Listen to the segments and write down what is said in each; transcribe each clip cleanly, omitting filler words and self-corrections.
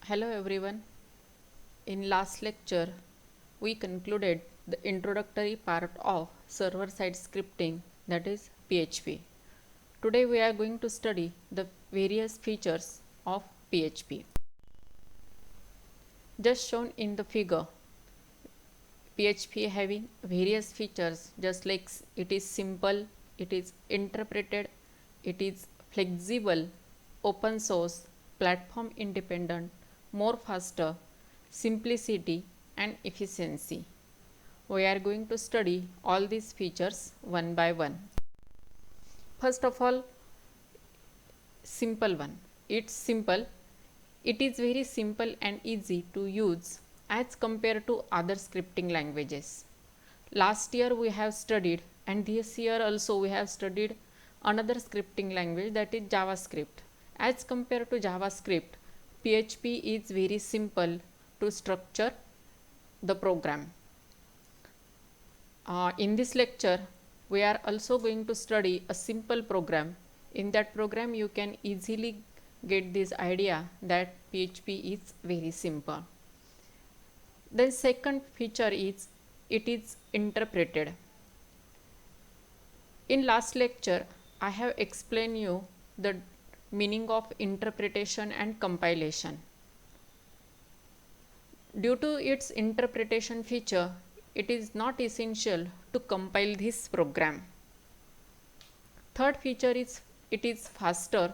Hello everyone. In last lecture, we concluded the introductory part of server-side scripting, that is PHP. Today we are going to study the various features of PHP. Just shown in the figure, PHP having various features just like it is simple, it is interpreted, it is flexible, open source, platform independent, more faster, simplicity and efficiency. We are going to study all these features one by one. First of all, simple one. It's simple. It is very simple and easy to use as compared to other scripting languages. Last year we have studied, and this year also we have studied another scripting language, that is JavaScript. As compared to JavaScript, PHP is very simple to structure the program. In this lecture, we are also going to study a simple program. In that program, you can easily get this idea that PHP is very simple. The second feature is it is interpreted. In last lecture, I have explained you the meaning of interpretation and compilation. Due to its interpretation feature, it is not essential to compile this program. Third feature is it is faster.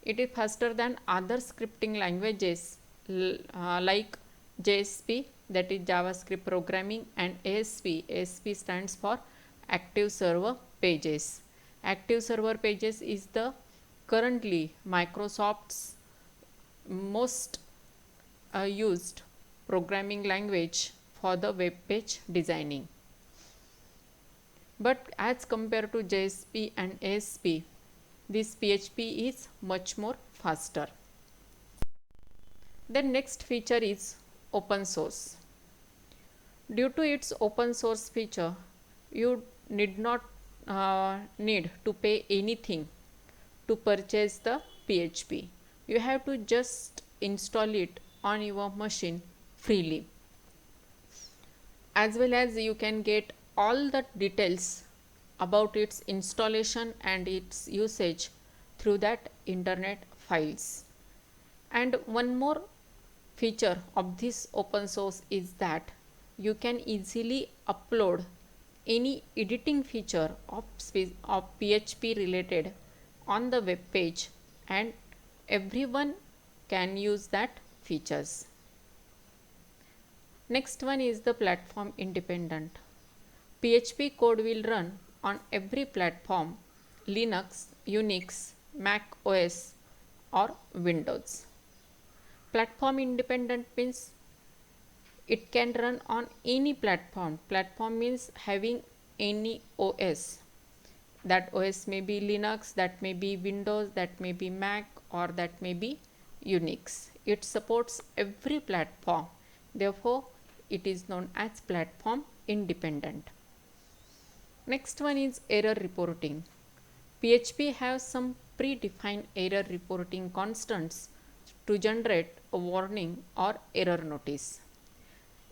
It is faster than other scripting languages like JSP, that is JavaScript programming, and ASP. ASP stands for Active Server Pages. Active Server Pages is the currently Microsoft's most used programming language for the web page designing. But as compared to JSP and ASP, this PHP is much more faster. The next feature is open source. Due to its open source feature, you need not need to pay anything to purchase the PHP. You have to just install it on your machine freely. As well as you can get all the details about its installation and its usage through that internet files. And one more feature of this open source is that you can easily upload any editing feature of PHP related on the web page, and everyone can use that features. Next one is the platform independent. PHP code will run on every platform: Linux, Unix, Mac OS or Windows. Platform independent means it can run on any platform. Platform means having any OS. That OS may be Linux, that may be Windows, that may be Mac, or that may be Unix. It supports every platform. Therefore, it is known as platform independent. Next one is error reporting. PHP has some predefined error reporting constants to generate a warning or error notice.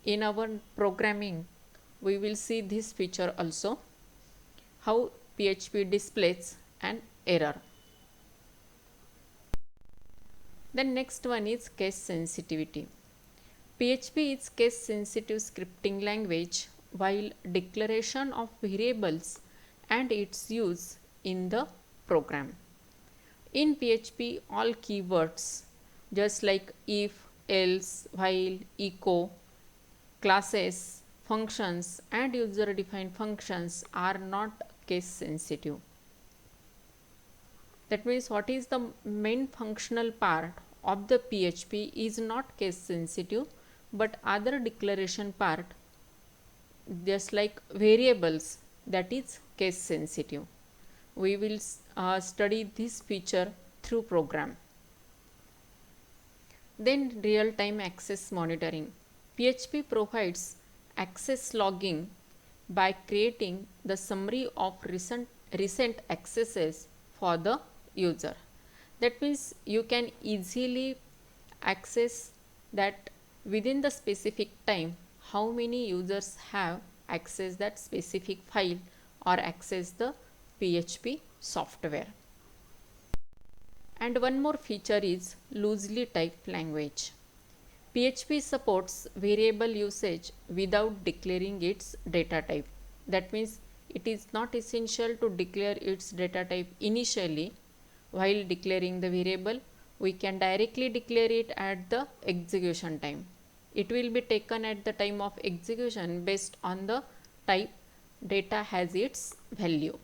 In our programming, we will see this feature also, how PHP displays an error. The next one is case sensitivity. PHP is case sensitive scripting language, while declaration of variables and its use in the program. In PHP, all keywords just like if, else, while, echo, classes, functions and user defined functions are not case sensitive. That means what is the main functional part of the PHP is not case sensitive, but other declaration part just like variables, that is case sensitive. We will study this feature through program. Then real time access monitoring. PHP provides access logging by creating the summary of recent accesses for the user. That means you can easily access that within the specific time how many users have accessed that specific file or access the PHP software. And one more feature is loosely typed language. PHP supports variable usage without declaring its data type. That means it is not essential to declare its data type initially while declaring the variable. We can directly declare it at the execution time. It will be taken at the time of execution based on the type data has its value.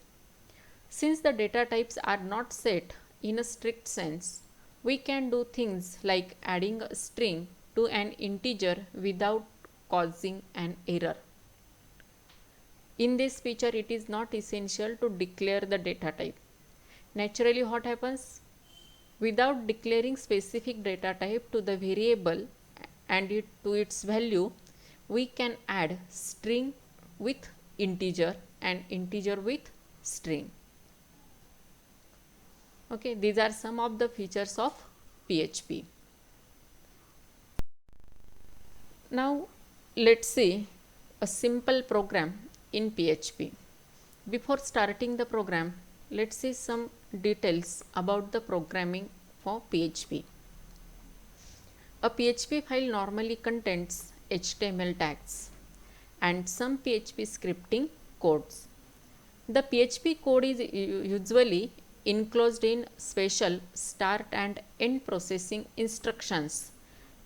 Since the data types are not set in a strict sense, we can do things like adding a string to an integer without causing an error. In this feature, it is not essential to declare the data type. Naturally, what happens? Without declaring specific data type to the variable and to its value, we can add string with integer and integer with string. Okay, these are some of the features of PHP. Now let's see a simple program in PHP. Before starting the program, let's see some details about the programming for PHP. A PHP file normally contains HTML tags and some PHP scripting codes. The PHP code is usually enclosed in special start and end processing instructions,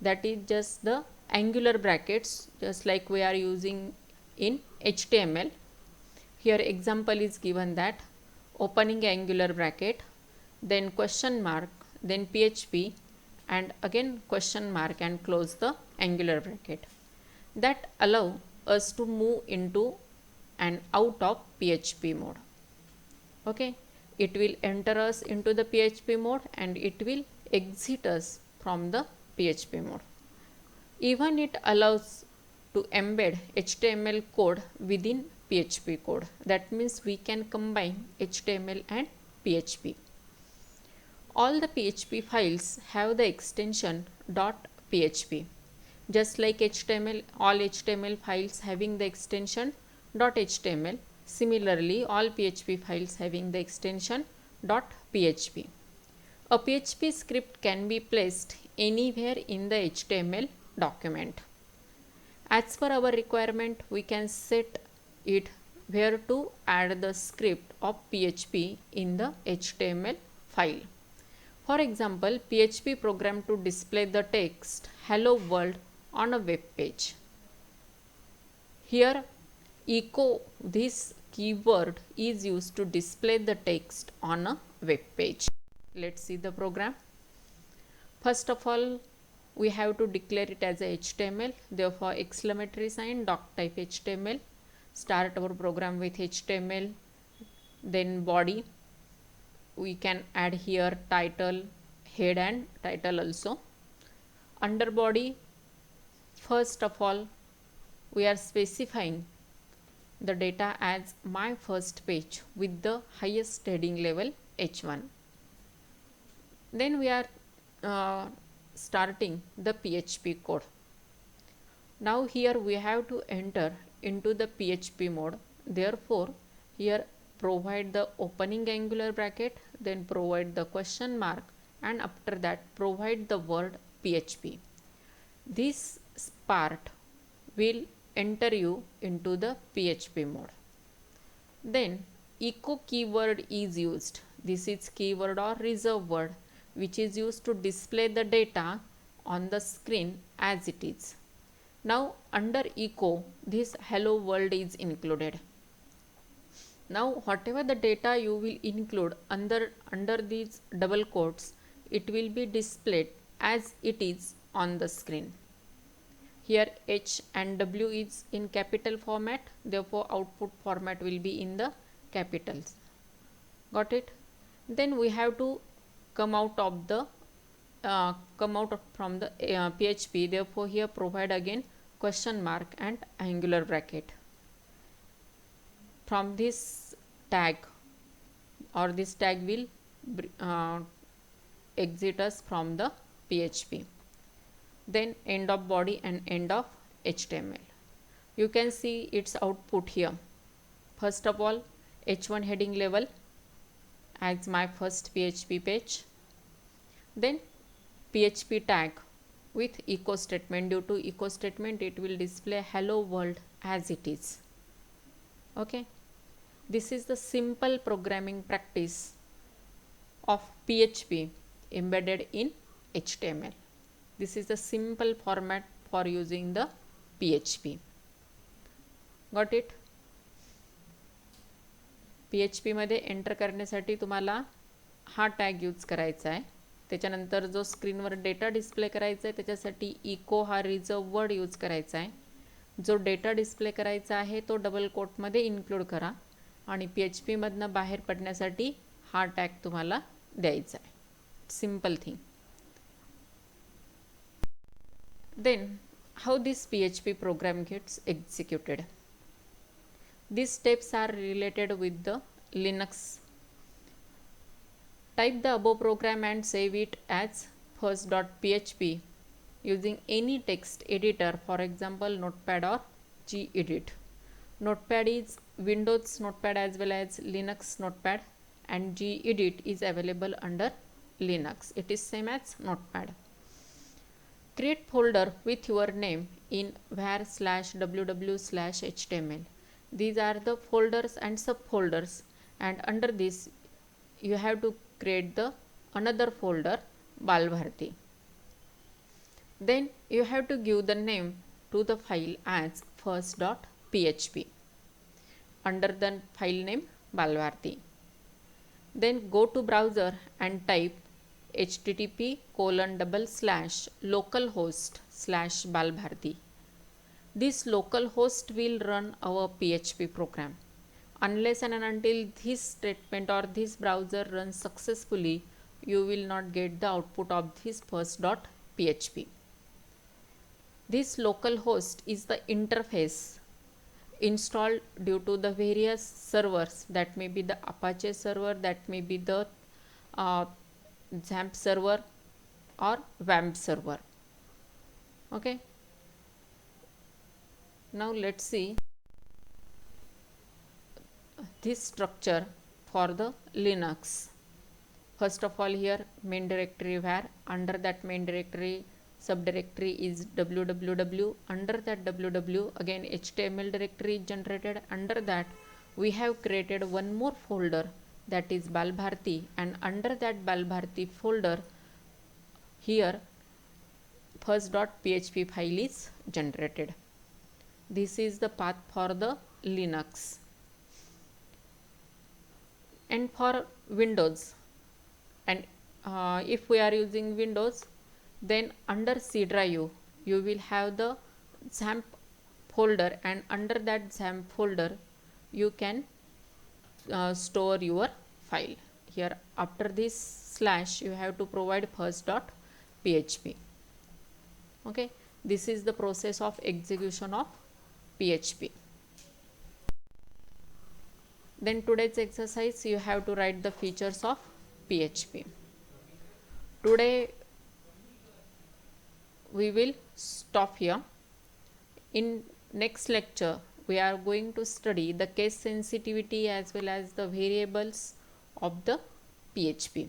that is just the angular brackets, just like we are using in HTML. Here example is given that opening angular bracket, then question mark, then PHP, and again question mark and close the angular bracket. That allow us to move into and out of PHP mode. Okay, it will enter us into the PHP mode and it will exit us from the PHP mode. Even it allows to embed HTML code within PHP code. That means we can combine HTML and PHP. All the PHP files have the extension .php. Just like HTML, all HTML files having the extension .html. Similarly, all PHP files having the extension .php. A PHP script can be placed anywhere in the HTML document. As per our requirement, we can set it where to add the script of PHP in the HTML file. For example, PHP program to display the text hello world on a web page. Here echo, this keyword is used to display the text on a web page. Let's see the program. First of all, we have to declare it as a HTML. Therefore, exclamatory sign doc type HTML. Start our program with HTML. Then body. We can add here title, head and title also. Under body, first of all, we are specifying the data as my first page with the highest heading level H1. Then we are starting the PHP code. Now here we have to enter into the PHP mode. Therefore, here provide the opening angular bracket, then provide the question mark, and after that provide the word PHP. This part will enter you into the PHP mode. Then echo keyword is used. This is keyword or reserve word which is used to display the data on the screen as it is. Now under echo, this hello world is included. Now whatever the data you will include under these double quotes, it will be displayed as it is on the screen. Here H and W is in capital format, therefore output format will be in the capitals. Got it? Then we have to come out from the PHP. Therefore here provide again question mark and angular bracket. From this tag, or this tag will exit us from the PHP. then end of body and end of HTML. You can see its output here. First of all, h1 heading level as my first PHP page, then PHP tag with echo statement. Due to echo statement, it will display hello world as it is. Okay, this is the simple programming practice of PHP embedded in HTML. This is the simple format for using the PHP. Got it? PHP मध्ये enter करण्यासाठी तुम्हाला हा tag use करायचा आहे. त्याच्यानंतर जो स्क्रीनवर data display करायचा आहे त्याच्यासाठी इको हा रिझर्व वर्ड यूज करायचा आहे. जो डेटा डिस्प्ले करायचा आहे तो डबल कोटमध्ये इन्क्लूड करा आणि PHP मधनं बाहेर पडण्यासाठी हा टॅग तुम्हाला द्यायचा आहे. Simple thing. Then how this PHP program gets executed? These steps are related with the Linux. Type the above program and save it as first.php using any text editor, for example Notepad or gedit. Notepad is Windows Notepad as well as Linux Notepad, and gedit is available under Linux. It is same as Notepad. Create folder with your name in var/ww/html. These are the folders and subfolders, and under this you have to create the another folder Balbharti. Then you have to give the name to the file as first.php under the file name Balbharti. Then go to browser and type http://localhost/balbharti. This localhost will run our PHP program. Unless and until this statement or this browser runs successfully, you will not get the output of this first.php. This localhost is the interface installed due to the various servers. That may be the Apache server, that may be the XAMPP server or WAMP server. Okay, now let's see this structure for the Linux. First of all, here main directory var, under that main directory subdirectory is www, under that www again HTML directory is generated. Under that we have created one more folder, that is Balbharti, and under that Balbharti folder here first.php file is generated. This is the path for the Linux. And for Windows, and if we are using Windows, then under C drive you will have the XAMPP folder, and under that XAMPP folder you can store your file. Here after this slash you have to provide first.php. Okay, this is the process of execution of PHP. Then today's exercise, you have to write the features of PHP. Today we will stop here. In next lecture we are going to study the case sensitivity as well as the variables of the PHP.